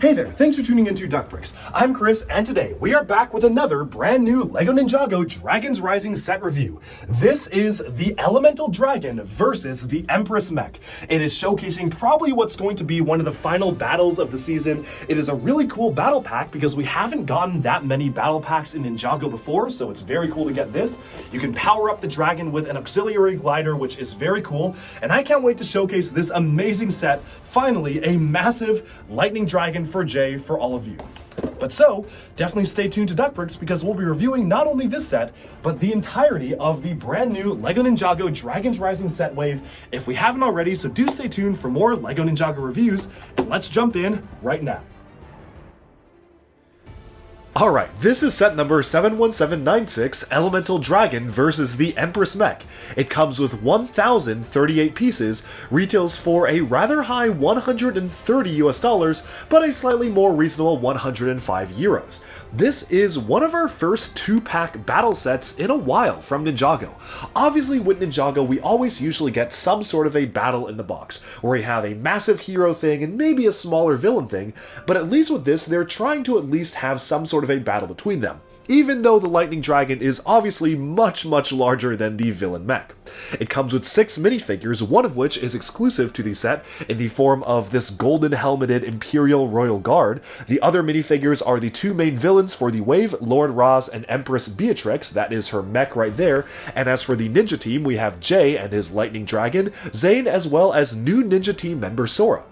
Hey there, thanks for tuning into Duckbricks. I'm Chris, and today we are back with another brand new LEGO Ninjago Dragons Rising set review. This is the Elemental Dragon versus the Empress Mech. It is showcasing probably what's going to be one of the final battles of the season. It is a really cool battle pack because we haven't gotten that many battle packs in Ninjago before, so it's very cool to get this. You can power up the dragon with an auxiliary glider, which is very cool, and I can't wait to showcase this amazing set. Finally, a massive lightning dragon for Jay for all of you. But so, definitely stay tuned to Duckbricks because we'll be reviewing not only this set, but the entirety of the brand new LEGO Ninjago Dragons Rising set wave if we haven't already, so do stay tuned for more LEGO Ninjago reviews, and let's jump in right now. Alright, this is set number 71796, Elemental Dragon versus the Empress Mech. It comes with 1,038 pieces, retails for a rather high 130 US dollars, but a slightly more reasonable 105 euros. This is one of our first 2-pack battle sets in a while from Ninjago. Obviously with Ninjago we always usually get some sort of a battle in the box, where we have a massive hero thing and maybe a smaller villain thing, but at least with this they're trying to at least have some sort of a battle between them, even though the Lightning Dragon is obviously much larger than the villain mech. It comes with 6 minifigures, one of which is exclusive to the set in the form of this golden helmeted Imperial Royal Guard. The other minifigures are the 2 main villains for the wave, Lord Raz and Empress Beatrix, that is her mech right there, and as for the ninja team we have Jay and his Lightning Dragon, Zane, as well as new ninja team member Sora.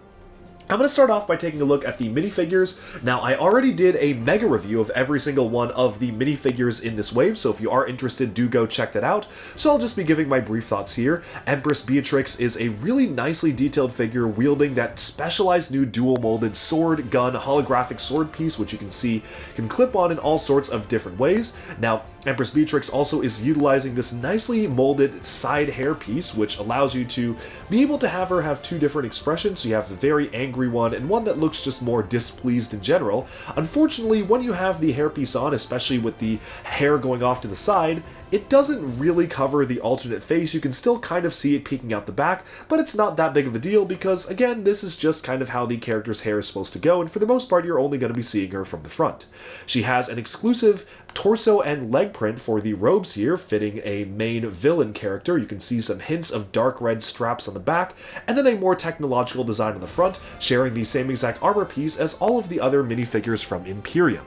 I'm going to start off by taking a look at the minifigures. Now, I already did a mega review of every single one of the minifigures in this wave, so if you are interested, do go check that out. So I'll just be giving my brief thoughts here. Empress Beatrix is a really nicely detailed figure wielding that specialized new dual-molded sword, gun, holographic sword piece, which you can see can clip on in all sorts of different ways. Now, Empress Beatrix also is utilizing this nicely molded side hair piece, which allows you to be able to have her have 2 different expressions. So you have the very angry one and one that looks just more displeased in general. Unfortunately, when you have the hairpiece on, especially with the hair going off to the side, it doesn't really cover the alternate face. You can still kind of see it peeking out the back, but it's not that big of a deal because, again, this is just kind of how the character's hair is supposed to go, and for the most part, you're only going to be seeing her from the front. She has an exclusive torso and leg print for the robes here, fitting a main villain character. You can see some hints of dark red straps on the back, and then a more technological design on the front, sharing the same exact armor piece as all of the other minifigures from Imperium.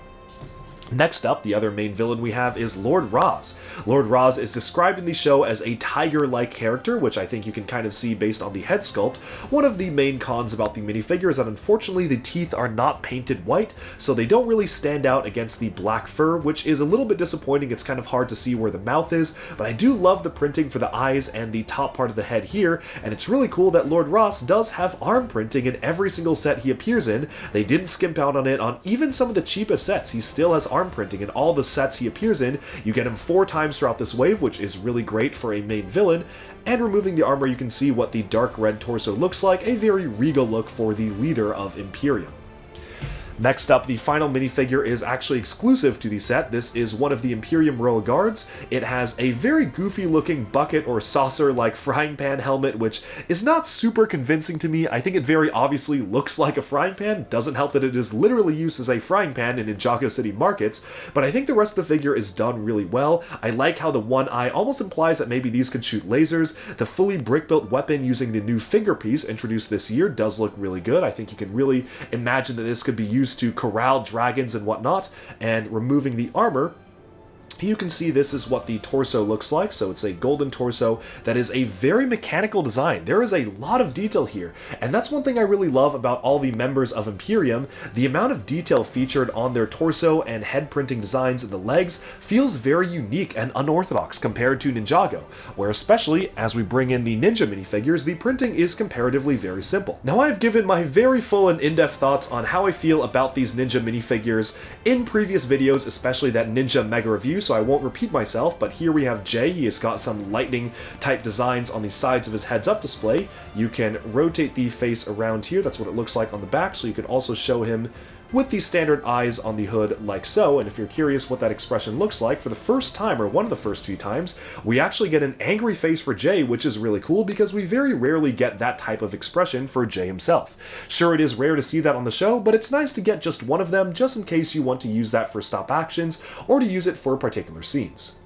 Next up, the other main villain we have is Lord Raz. Lord Raz is described in the show as a tiger-like character, which I think you can kind of see based on the head sculpt. One of the main cons about the minifigure is that unfortunately the teeth are not painted white, so they don't really stand out against the black fur, which is a little bit disappointing. It's kind of hard to see where the mouth is, but I do love the printing for the eyes and the top part of the head here, and it's really cool that Lord Raz does have arm printing in every single set he appears in. They didn't skimp out on it on even some of the cheapest sets. He still has arm printing in all the sets he appears in. You get him 4 times throughout this wave, which is really great for a main villain, and removing the armor you can see what the dark red torso looks like, a very regal look for the leader of Imperium. Next up, the final minifigure is actually exclusive to the set. This is one of the Imperium Royal Guards. It has a very goofy looking bucket or saucer like frying pan helmet, which is not super convincing to me. I think it very obviously looks like a frying pan. Doesn't help that it is literally used as a frying pan in Ninjago City markets, but I think the rest of the figure is done really well. I like how the one eye almost implies that maybe these could shoot lasers. The fully brick-built weapon using the new finger piece introduced this year does look really good. I think you can really imagine that this could be used to corral dragons and whatnot, and removing the armor, you can see this is what the torso looks like. So it's a golden torso that is a very mechanical design. There is a lot of detail here, and that's one thing I really love about all the members of Imperium. The amount of detail featured on their torso and head printing designs in the legs feels very unique and unorthodox compared to Ninjago, where especially as we bring in the ninja minifigures, the printing is comparatively very simple. Now, I've given my very full and in-depth thoughts on how I feel about these ninja minifigures in previous videos, especially that ninja mega review, so I won't repeat myself, but here we have Jay. He has got some lightning type designs on the sides of his heads up display. You can rotate the face around here. That's what it looks like on the back, so you can also show him with the standard eyes on the hood like so. And if you're curious what that expression looks like, for the first time, or one of the first few times, we actually get an angry face for Jay, which is really cool because we very rarely get that type of expression for Jay himself. Sure, it is rare to see that on the show, but it's nice to get just one of them just in case you want to use that for stop actions or to use it for particular scenes.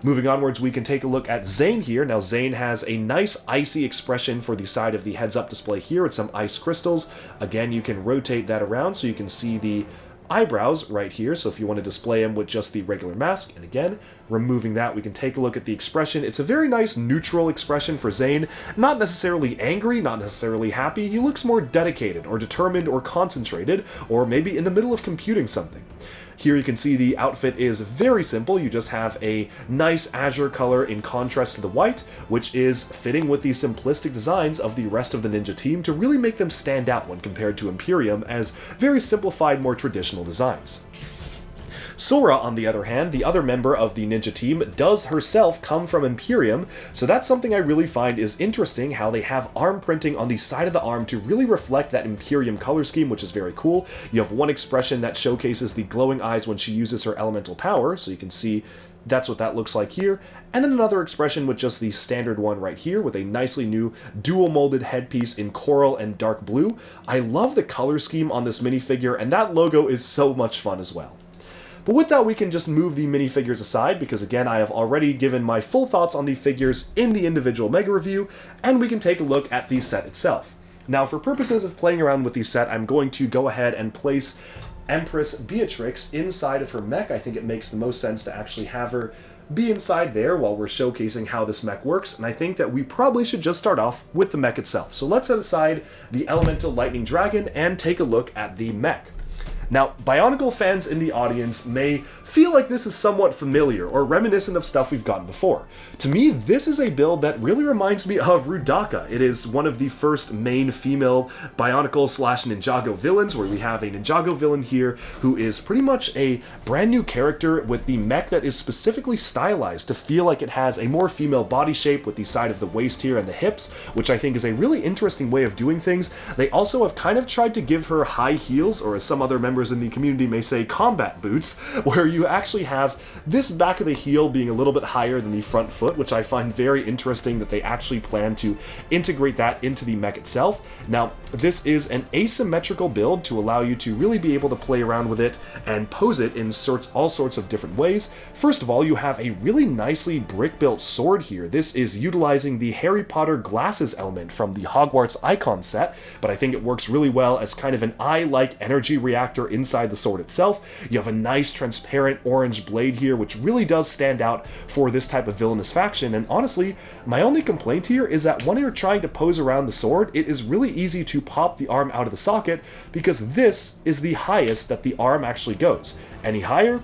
Moving onwards, we can take a look at Zane here. Now, Zane has a nice icy expression for the side of the heads-up display here with some ice crystals. Again, you can rotate that around so you can see the eyebrows right here. So if you want to display him with just the regular mask, and again, removing that, we can take a look at the expression. It's a very nice neutral expression for Zane. Not necessarily angry, not necessarily happy. He looks more dedicated or determined or concentrated, or maybe in the middle of computing something. Here you can see the outfit is very simple. You just have a nice azure color in contrast to the white, which is fitting with the simplistic designs of the rest of the ninja team to really make them stand out when compared to Imperium as very simplified, more traditional designs. Sora, on the other hand, the other member of the ninja team, does herself come from Imperium, so that's something I really find is interesting, how they have arm printing on the side of the arm to really reflect that Imperium color scheme, which is very cool. You have one expression that showcases the glowing eyes when she uses her elemental power, so you can see that's what that looks like here, and then another expression with just the standard one right here with a nicely new dual molded headpiece in coral and dark blue. I love the color scheme on this minifigure, and that logo is so much fun as well. But with that, we can just move the minifigures aside, because again, I have already given my full thoughts on the figures in the individual Mega Review, and we can take a look at the set itself. Now, for purposes of playing around with the set, I'm going to go ahead and place Empress Beatrix inside of her mech. I think it makes the most sense to actually have her be inside there while we're showcasing how this mech works, and I think that we probably should just start off with the mech itself. So let's set aside the Elemental Lightning Dragon and take a look at the mech. Now, Bionicle fans in the audience may feel like this is somewhat familiar or reminiscent of stuff we've gotten before. To me, this is a build that really reminds me of Rudaka. It is one of the first main female Bionicle / Ninjago villains, where we have a Ninjago villain here who is pretty much a brand new character with the mech that is specifically stylized to feel like it has a more female body shape with the side of the waist here and the hips, which I think is a really interesting way of doing things. They also have kind of tried to give her high heels, or as some other members in the community may say, combat boots, where you actually have this back of the heel being a little bit higher than the front foot, which I find very interesting that they actually plan to integrate that into the mech itself. Now, this is an asymmetrical build to allow you to really be able to play around with it and pose it in all sorts of different ways. First of all, you have a really nicely brick-built sword here. This is utilizing the Harry Potter glasses element from the Hogwarts Icon set, but I think it works really well as kind of an eye-like energy reactor inside the sword itself. You have a nice transparent orange blade here, which really does stand out for this type of villainous faction, and honestly, my only complaint here is that when you're trying to pose around the sword, it is really easy to pop the arm out of the socket, because this is the highest that the arm actually goes. Any higher,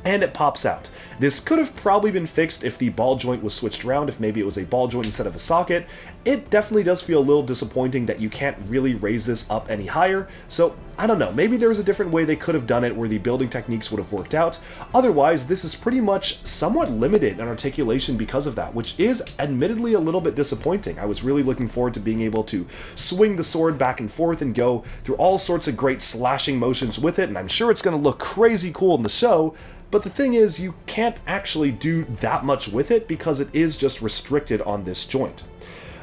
and it pops out. This could have probably been fixed if the ball joint was switched around, if maybe it was a ball joint instead of a socket. It definitely does feel a little disappointing that you can't really raise this up any higher, so I don't know, maybe there's a different way they could have done it where the building techniques would have worked out. Otherwise, this is pretty much somewhat limited in articulation because of that, which is admittedly a little bit disappointing. I was really looking forward to being able to swing the sword back and forth and go through all sorts of great slashing motions with it, and I'm sure it's going to look crazy cool in the show. But the thing is, you can't actually do that much with it because it is just restricted on this joint.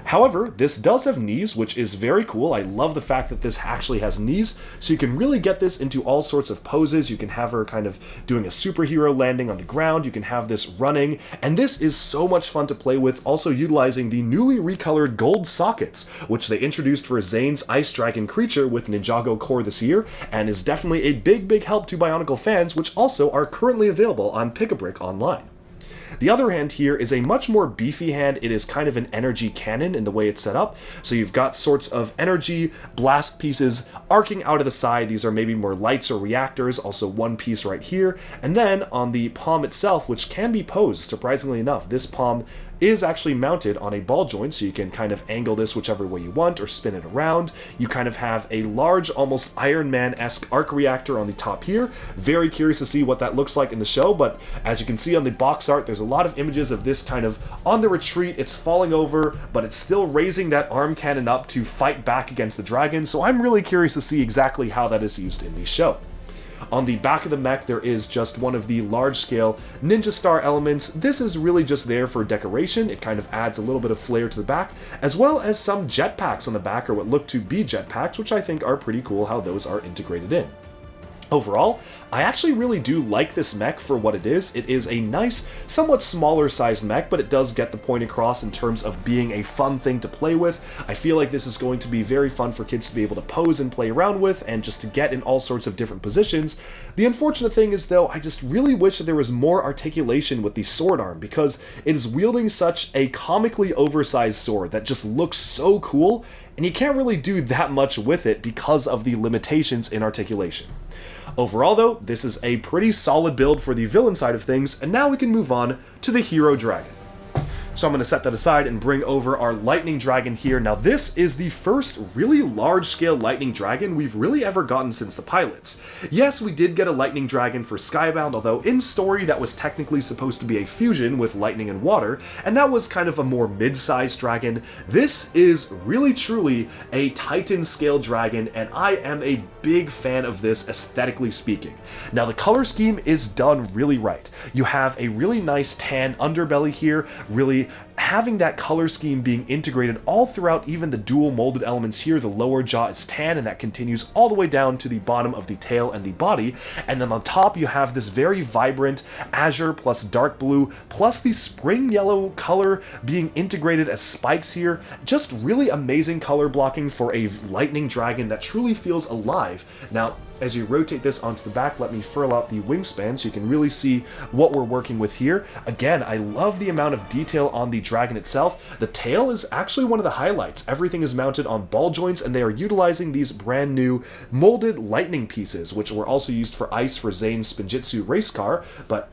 However, this does have knees, which is very cool. I love the fact that this actually has knees, so you can really get this into all sorts of poses. You can have her kind of doing a superhero landing on the ground. You can have this running, and this is so much fun to play with, also utilizing the newly recolored gold sockets, which they introduced for Zane's Ice Dragon creature with Ninjago Core this year, and is definitely a big help to Bionicle fans, which also are currently available on Pick-a-Brick online. The other hand here is a much more beefy hand. It is kind of an energy cannon in the way it's set up. So you've got sorts of energy blast pieces arcing out of the side. These are maybe more lights or reactors, also one piece right here. And then on the palm itself, which can be posed, surprisingly enough, this palm is actually mounted on a ball joint, so you can kind of angle this whichever way you want or spin it around. You kind of have a large, almost Iron Man-esque arc reactor on the top here. Very curious to see what that looks like in the show, but as you can see on the box art, there's a lot of images of this kind of on the retreat. It's falling over, but it's still raising that arm cannon up to fight back against the dragon, so I'm really curious to see exactly how that is used in the show. On the back of the mech, there is just one of the large-scale Ninja Star elements. This is really just there for decoration. It kind of adds a little bit of flair to the back, as well as some jetpacks on the back, or what look to be jetpacks, which I think are pretty cool how those are integrated in. Overall, I actually really do like this mech for what it is. It is a nice, somewhat smaller sized mech, but it does get the point across in terms of being a fun thing to play with. I feel like this is going to be very fun for kids to be able to pose and play around with, and just to get in all sorts of different positions. The unfortunate thing is, though, I just really wish that there was more articulation with the sword arm, because it is wielding such a comically oversized sword that just looks so cool, and you can't really do that much with it because of the limitations in articulation. Overall, though, this is a pretty solid build for the villain side of things, and now we can move on to the hero dragon. So I'm going to set that aside and bring over our lightning dragon here. Now this is the first really large-scale lightning dragon we've really ever gotten since the pilots. Yes, we did get a lightning dragon for Skybound, although in story that was technically supposed to be a fusion with lightning and water, and that was kind of a more mid-sized dragon. This is really truly a Titan-scale dragon, and I am a big fan of this aesthetically speaking. Now the color scheme is done really right. You have a really nice tan underbelly here, really having that color scheme being integrated all throughout. Even the dual molded elements here, the lower jaw is tan, and that continues all the way down to the bottom of the tail and the body. And then on top you have this very vibrant azure plus dark blue plus the spring yellow color being integrated as spikes here. Just really amazing color blocking for a lightning dragon that truly feels alive. Now as you rotate this onto the back, let me furl out the wingspan so you can really see what we're working with here. Again, I love the amount of detail on the dragon itself. The tail is actually one of the highlights. Everything is mounted on ball joints, and they are utilizing these brand new molded lightning pieces, which were also used for ice for Zane's Spinjitzu race car, but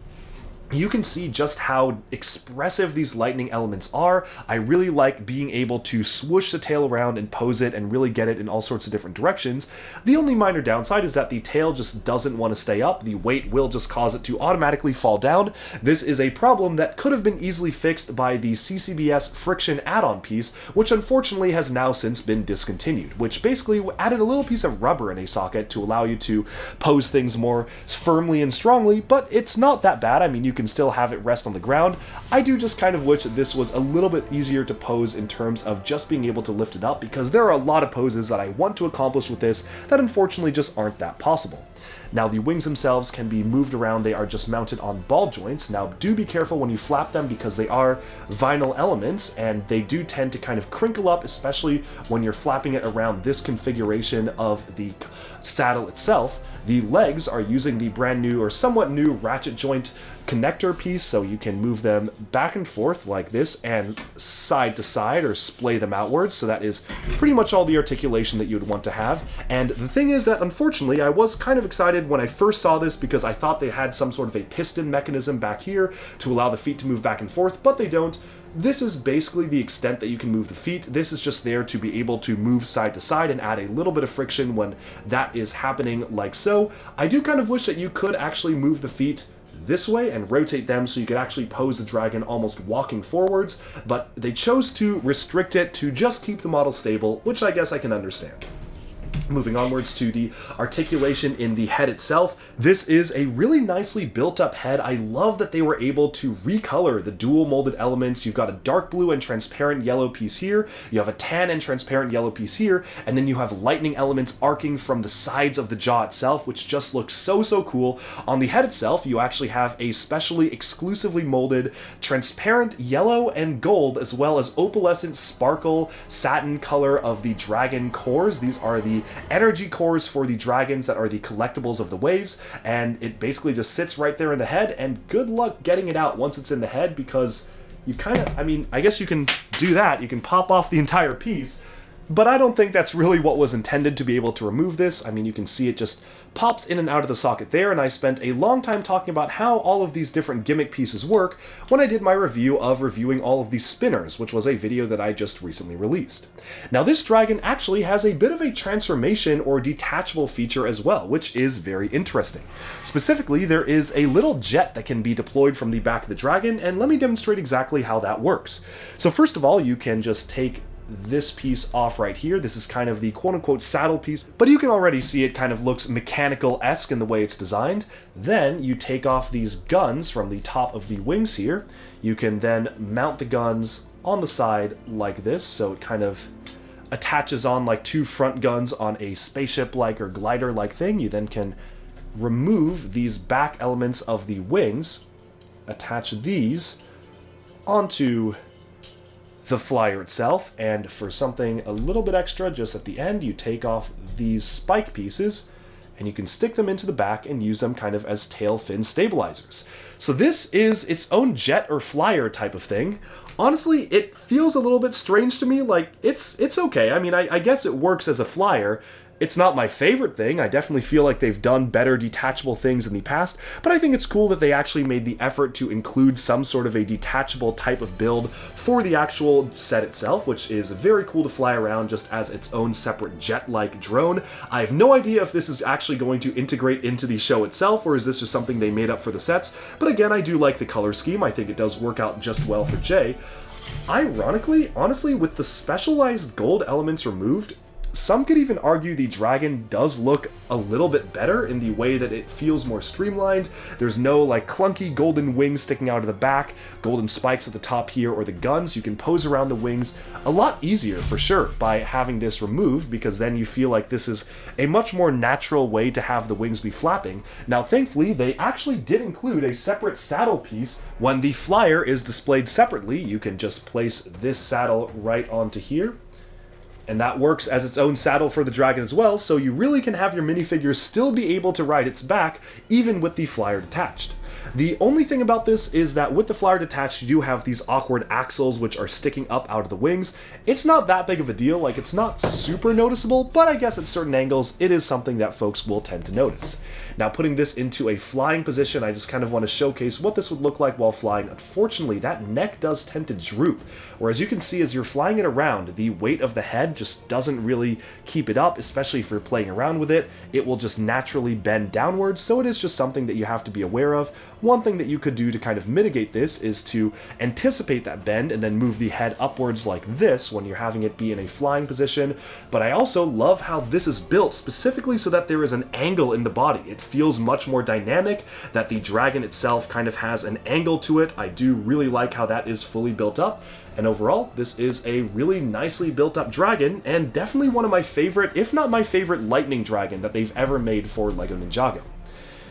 you can see just how expressive these lightning elements are. I really like being able to swoosh the tail around and pose it and really get it in all sorts of different directions. The only minor downside is that the tail just doesn't want to stay up. The weight will just cause it to automatically fall down. This is a problem that could have been easily fixed by the CCBS friction add-on piece, which unfortunately has now since been discontinued, which basically added a little piece of rubber in a socket to allow you to pose things more firmly and strongly, but it's not that bad. I mean, you can still have it rest on the ground. I do just kind of wish that this was a little bit easier to pose in terms of just being able to lift it up, because there are a lot of poses that I want to accomplish with this that unfortunately just aren't that possible. Now the wings themselves can be moved around. They are just mounted on ball joints. Now do be careful when you flap them, because they are vinyl elements and they do tend to kind of crinkle up, especially when you're flapping it around this configuration of the saddle itself. The legs are using the brand new or somewhat new ratchet joint connector piece, so you can move them back and forth like this and side to side or splay them outwards. So that is pretty much all the articulation that you would want to have. And the thing is that unfortunately I was kind of excited when I first saw this, because I thought they had some sort of a piston mechanism back here to allow the feet to move back and forth, but they don't. This is basically the extent that you can move the feet. This is just there to be able to move side to side and add a little bit of friction when that is happening like so. I do kind of wish that you could actually move the feet this way and rotate them so you could actually pose the dragon almost walking forwards, but they chose to restrict it to just keep the model stable, which I guess I can understand. Moving onwards to the articulation in the head itself, this is a really nicely built up head. I love that they were able to recolor the dual molded elements. You've got a dark blue and transparent yellow piece here, you have a tan and transparent yellow piece here, and then you have lightning elements arcing from the sides of the jaw itself, which just looks so cool. On the head itself, you actually have a specially exclusively molded transparent yellow and gold, as well as opalescent sparkle satin color of the dragon cores. These are the energy cores for the dragons that are the collectibles of the waves, and it basically just sits right there in the head, and good luck getting it out once it's in the head, because you kind of, I mean, I guess you can do that. You can pop off the entire piece, But I don't think that's really what was intended to be able to remove this. I mean, you can see it just pops in and out of the socket there, and I spent a long time talking about how all of these different gimmick pieces work when I did my review of reviewing all of these spinners, which was a video that I just recently released. Now, this dragon actually has a bit of a transformation or detachable feature as well, which is very interesting. Specifically, there is a little jet that can be deployed from the back of the dragon, and let me demonstrate exactly how that works. So first of all, you can just take this piece off right here. This is kind of the quote-unquote saddle piece, but you can already see it kind of looks mechanical-esque in the way it's designed. Then you take off these guns from the top of the wings here. You can then mount the guns on the side like this, so it kind of attaches on like two front guns on a spaceship-like or glider-like thing. You then can remove these back elements of the wings, attach these onto the flyer itself, and for something a little bit extra just at the end, you take off these spike pieces and you can stick them into the back and use them kind of as tail fin stabilizers. So this is its own jet or flyer type of thing. Honestly, it feels a little bit strange to me. Like, it's okay. I mean, I guess it works as a flyer. It's not my favorite thing. I definitely feel like they've done better detachable things in the past, but I think it's cool that they actually made the effort to include some sort of a detachable type of build for the actual set itself, which is very cool to fly around just as its own separate jet-like drone. I have no idea if this is actually going to integrate into the show itself, or is this just something they made up for the sets, but again, I do like the color scheme. I think it does work out just well for Jay. Ironically, honestly, with the specialized gold elements removed, some could even argue the dragon does look a little bit better in the way that it feels more streamlined. There's no like clunky golden wings sticking out of the back, golden spikes at the top here, or the guns. You can pose around the wings a lot easier for sure by having this removed, because then you feel like this is a much more natural way to have the wings be flapping. Now, thankfully, they actually did include a separate saddle piece. When the flyer is displayed separately, you can just place this saddle right onto here, and that works as its own saddle for the dragon as well, so you really can have your minifigures still be able to ride its back, even with the flyer detached. The only thing about this is that with the flyer detached, you do have these awkward axles which are sticking up out of the wings. It's not that big of a deal, like it's not super noticeable, but I guess at certain angles, it is something that folks will tend to notice. Now, putting this into a flying position, I just kind of want to showcase what this would look like while flying. Unfortunately, that neck does tend to droop, whereas you can see as you're flying it around, the weight of the head just doesn't really keep it up, especially if you're playing around with it. It will just naturally bend downwards, so it is just something that you have to be aware of. One thing that you could do to kind of mitigate this is to anticipate that bend and then move the head upwards like this when you're having it be in a flying position. But I also love how this is built specifically so that there is an angle in the body. It feels much more dynamic, that the dragon itself kind of has an angle to it. I do really like how that is fully built up. And overall, this is a really nicely built up dragon, and definitely one of my favorite, if not my favorite, lightning dragon that they've ever made for LEGO Ninjago.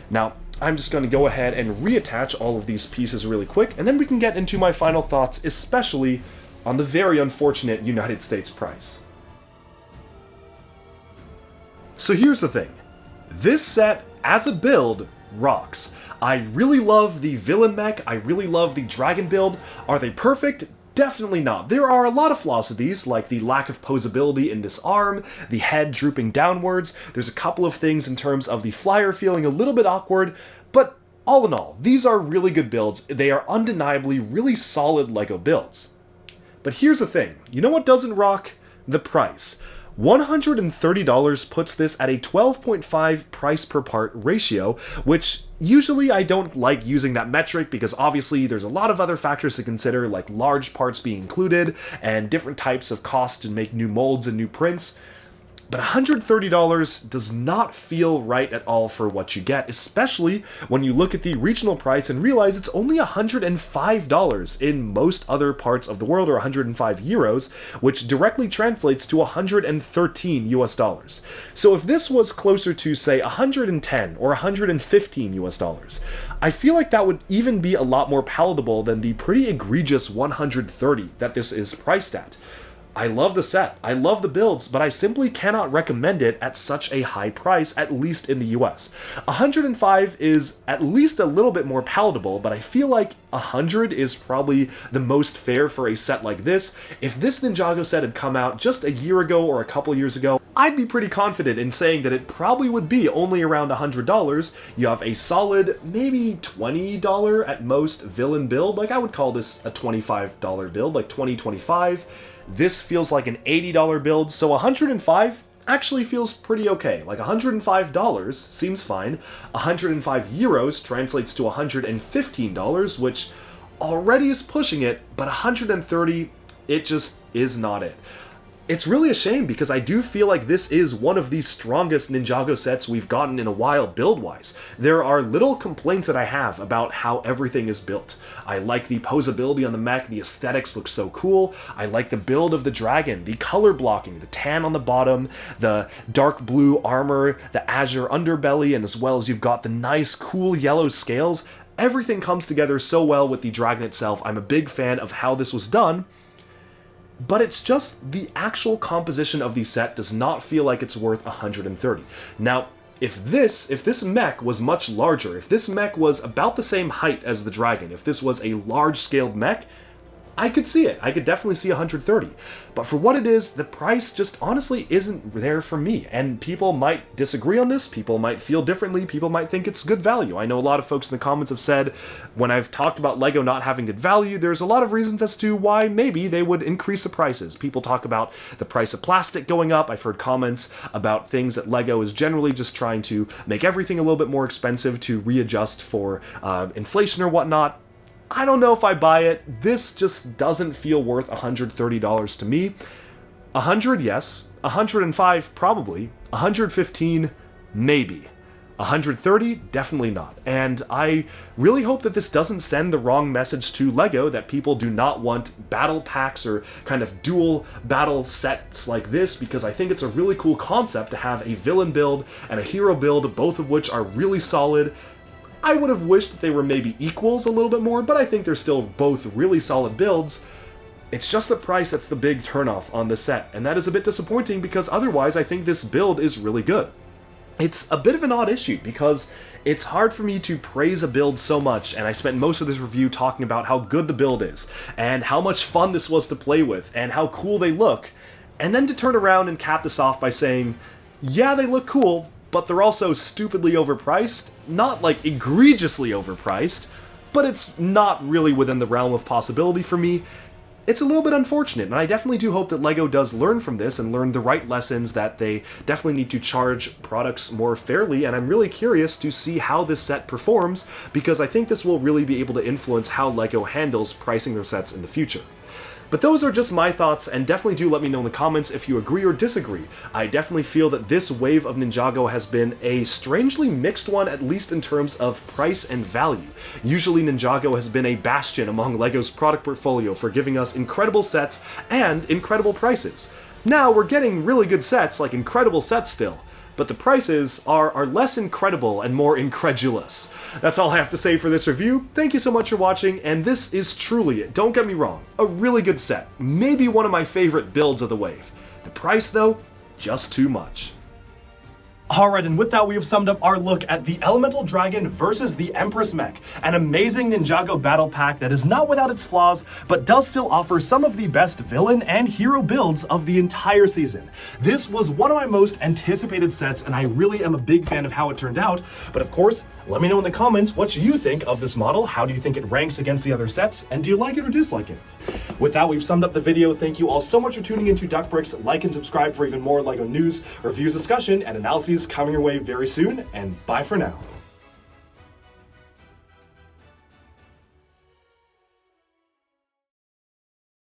Now, I'm just going to go ahead and reattach all of these pieces really quick, and then we can get into my final thoughts, especially on the very unfortunate United States price. So here's the thing. This set, as a build, rocks. I really love the villain mech, I really love the dragon build. Are they perfect? Definitely not. There are a lot of flaws to these, like the lack of posability in this arm, the head drooping downwards. There's a couple of things in terms of the flyer feeling a little bit awkward, but all in all, these are really good builds. They are undeniably really solid LEGO builds. But here's the thing. You know what doesn't rock? The price. $130 puts this at a 12.5 price per part ratio, which usually I don't like using that metric because obviously there's a lot of other factors to consider, like large parts being included and different types of costs to make new molds and new prints. But $130 does not feel right at all for what you get, especially when you look at the regional price and realize it's only $105 in most other parts of the world, or 105 euros, which directly translates to 113 US dollars. So if this was closer to, say, 110 or 115 US dollars, I feel like that would even be a lot more palatable than the pretty egregious 130 that this is priced at. I love the set, I love the builds, but I simply cannot recommend it at such a high price, at least in the US. 105 is at least a little bit more palatable, but I feel like 100 is probably the most fair for a set like this. If this Ninjago set had come out just a year ago or a couple years ago, I'd be pretty confident in saying that it probably would be only around $100. You have a solid, maybe $20 at most villain build. Like, I would call this a $25 build, like 20-25. This feels like an $80 build, so 105 actually feels pretty okay. Like, $105 seems fine. 105 euros translates to $115, which already is pushing it, but 130, it just is not it. It's really a shame because I do feel like this is one of the strongest Ninjago sets we've gotten in a while build-wise. There are little complaints that I have about how everything is built. I like the posability on the mech, the aesthetics look so cool. I like the build of the dragon, the color blocking, the tan on the bottom, the dark blue armor, the azure underbelly, and as well as you've got the nice cool yellow scales. Everything comes together so well with the dragon itself. I'm a big fan of how this was done. But it's just the actual composition of the set does not feel like it's worth 130. Now, if this mech was much larger, if this mech was about the same height as the dragon, if this was a large-scaled mech, I could see it. I could definitely see 130. But for what it is, the price just honestly isn't there for me. And people might disagree on this, people might feel differently, people might think it's good value. I know a lot of folks in the comments have said, when I've talked about LEGO not having good value, there's a lot of reasons as to why maybe they would increase the prices. People talk about the price of plastic going up. I've heard comments about things that LEGO is generally just trying to make everything a little bit more expensive to readjust for inflation or whatnot. I don't know if I buy it. This just doesn't feel worth $130 to me. 100, yes. 105, probably. 115, maybe. 130, definitely not. And I really hope that this doesn't send the wrong message to LEGO that people do not want battle packs or kind of dual battle sets like this, because I think it's a really cool concept to have a villain build and a hero build, both of which are really solid. I would have wished that they were maybe equals a little bit more, but I think they're still both really solid builds. It's just the price that's the big turnoff on the set, and that is a bit disappointing because otherwise I think this build is really good. It's a bit of an odd issue because it's hard for me to praise a build so much, and I spent most of this review talking about how good the build is, and how much fun this was to play with, and how cool they look, and then to turn around and cap this off by saying, yeah, they look cool, but they're also stupidly overpriced. Not like egregiously overpriced, but it's not really within the realm of possibility for me. It's a little bit unfortunate, and I definitely do hope that LEGO does learn from this and learn the right lessons, that they definitely need to charge products more fairly, and I'm really curious to see how this set performs, because I think this will really be able to influence how LEGO handles pricing their sets in the future. But those are just my thoughts, and definitely do let me know in the comments if you agree or disagree. I definitely feel that this wave of Ninjago has been a strangely mixed one, at least in terms of price and value. Usually Ninjago has been a bastion among LEGO's product portfolio for giving us incredible sets and incredible prices. Now we're getting really good sets, like incredible sets still, but the prices are less incredible and more incredulous. That's all I have to say for this review. Thank you so much for watching, and this is truly, don't get me wrong, a really good set. Maybe one of my favorite builds of the wave. The price, though, just too much. Alright, and with that we have summed up our look at the Elemental Dragon versus the Empress Mech, an amazing Ninjago battle pack that is not without its flaws, but does still offer some of the best villain and hero builds of the entire season. This was one of my most anticipated sets, and I really am a big fan of how it turned out, but of course, let me know in the comments what you think of this model, how do you think it ranks against the other sets, and do you like it or dislike it? With that, we've summed up the video. Thank you all so much for tuning into Duckbricks. Like and subscribe for even more LEGO news, reviews, discussion, and analyses coming your way very soon, and bye for now.